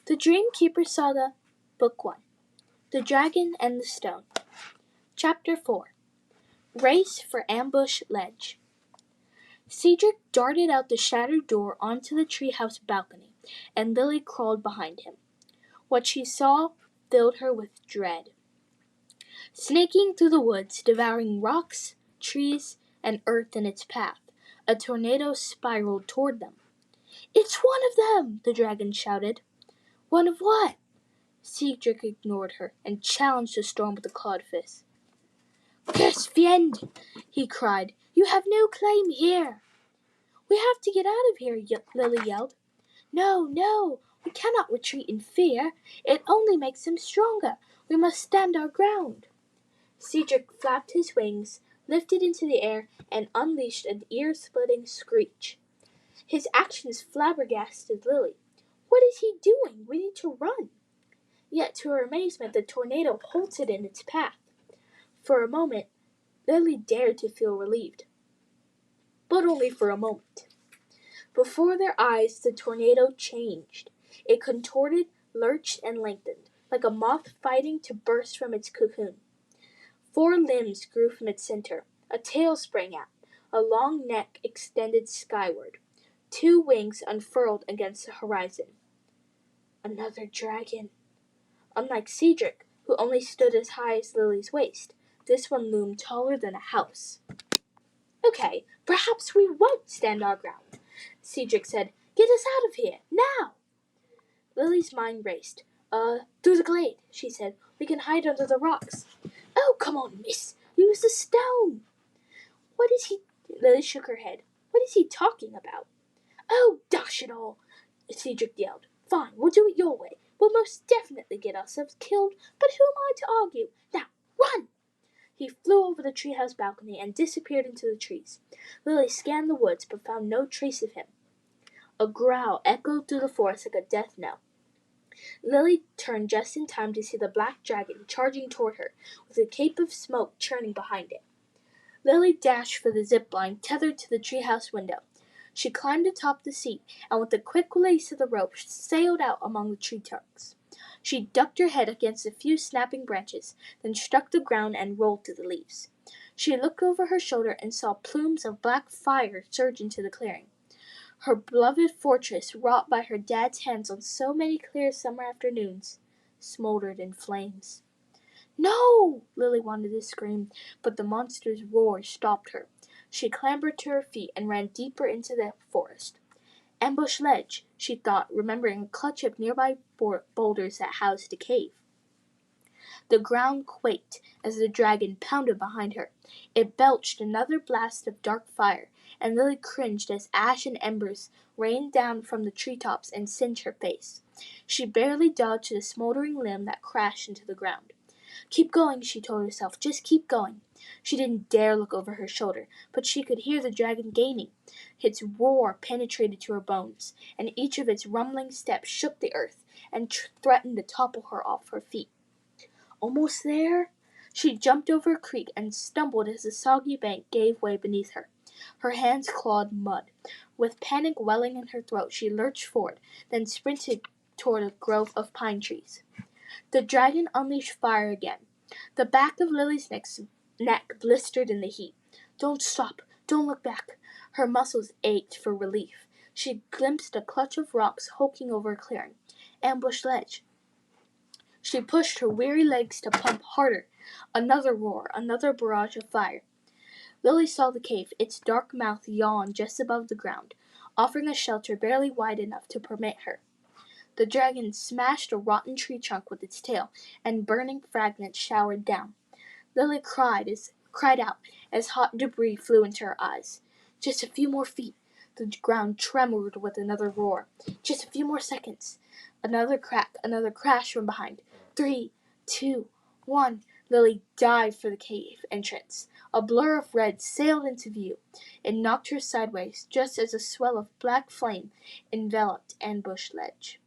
The Dreamkeeper Saga, Book 1. The Dragon and the Stone. Chapter 4. Race for Ambush Ledge. Cedric darted out the shattered door onto the treehouse balcony, and Lily crawled behind him. What she saw filled her with dread. Snaking through the woods, devouring rocks, trees, and earth in its path, a tornado spiraled toward them. "It's one of them!" the dragon shouted. "One of what?" Cedric ignored her and challenged the storm with a clawed fist. "Qu'est-ce vient?" he cried. "You have no claim here." "We have to get out of here," Lily yelled. "No, no, we cannot retreat in fear. It only makes them stronger. We must stand our ground." Cedric flapped his wings, lifted into the air, and unleashed an ear-splitting screech. His actions flabbergasted Lily. "What is he doing? We need to run." Yet to her amazement the tornado halted in its path. For a moment, Lily dared to feel relieved. But only for a moment. Before their eyes the tornado changed. It contorted, lurched, and lengthened, like a moth fighting to burst from its cocoon. 4 limbs grew from its center. A tail sprang out. A long neck extended skyward. 2 wings unfurled against the horizon. Another dragon. Unlike Cedric, who only stood as high as Lily's waist, this one loomed taller than a house. "Okay, perhaps we won't stand our ground," Cedric said. "Get us out of here, now!" Lily's mind raced. Through the glade," she said. "We can hide under the rocks." "Oh, come on, miss. Use the stone." "What is he—" Lily shook her head. "What is he talking about?" "Oh, dash it all!" Cedric yelled. "Fine, we'll do it your way. We'll most definitely get ourselves killed, but who am I to argue? Now, run!" He flew over the treehouse balcony and disappeared into the trees. Lily scanned the woods but found no trace of him. A growl echoed through the forest like a death knell. Lily turned just in time to see the black dragon charging toward her, with a cape of smoke churning behind it. Lily dashed for the zip line tethered to the treehouse window. She climbed atop the seat, and with a quick release of the rope, sailed out among the tree trunks. She ducked her head against a few snapping branches, then struck the ground and rolled through the leaves. She looked over her shoulder and saw plumes of black fire surge into the clearing. Her beloved fortress, wrought by her dad's hands on so many clear summer afternoons, smoldered in flames. "No!" Lily wanted to scream, but the monster's roar stopped her. She clambered to her feet and ran deeper into the forest. Ambush ledge, she thought, remembering a clutch of nearby boulders that housed a cave. The ground quaked as the dragon pounded behind her. It belched another blast of dark fire, and Lily cringed as ash and embers rained down from the treetops and singed her face. She barely dodged the smoldering limb that crashed into the ground. "Keep going," she told herself. "Just keep going." She didn't dare look over her shoulder, but she could hear the dragon gaining. Its roar penetrated to her bones, and each of its rumbling steps shook the earth and threatened to topple her off her feet. Almost there? She jumped over a creek and stumbled as the soggy bank gave way beneath her. Her hands clawed mud. With panic welling in her throat, she lurched forward, then sprinted toward a grove of pine trees. The dragon unleashed fire again. The back of Lily's neck blistered in the heat. "Don't stop. Don't look back." Her muscles ached for relief. She glimpsed a clutch of rocks hulking over a clearing. Ambush ledge. She pushed her weary legs to pump harder. Another roar, another barrage of fire. Lily saw the cave. Its dark mouth yawned just above the ground, offering a shelter barely wide enough to permit her. The dragon smashed a rotten tree trunk with its tail, and burning fragments showered down. Lily cried out as hot debris flew into her eyes. Just a few more feet. The ground trembled with another roar. Just a few more seconds. Another crack, another crash from behind. 3, 2, 1. Lily dived for the cave entrance. A blur of red sailed into view. It knocked her sideways just as a swell of black flame enveloped Ambush Ledge.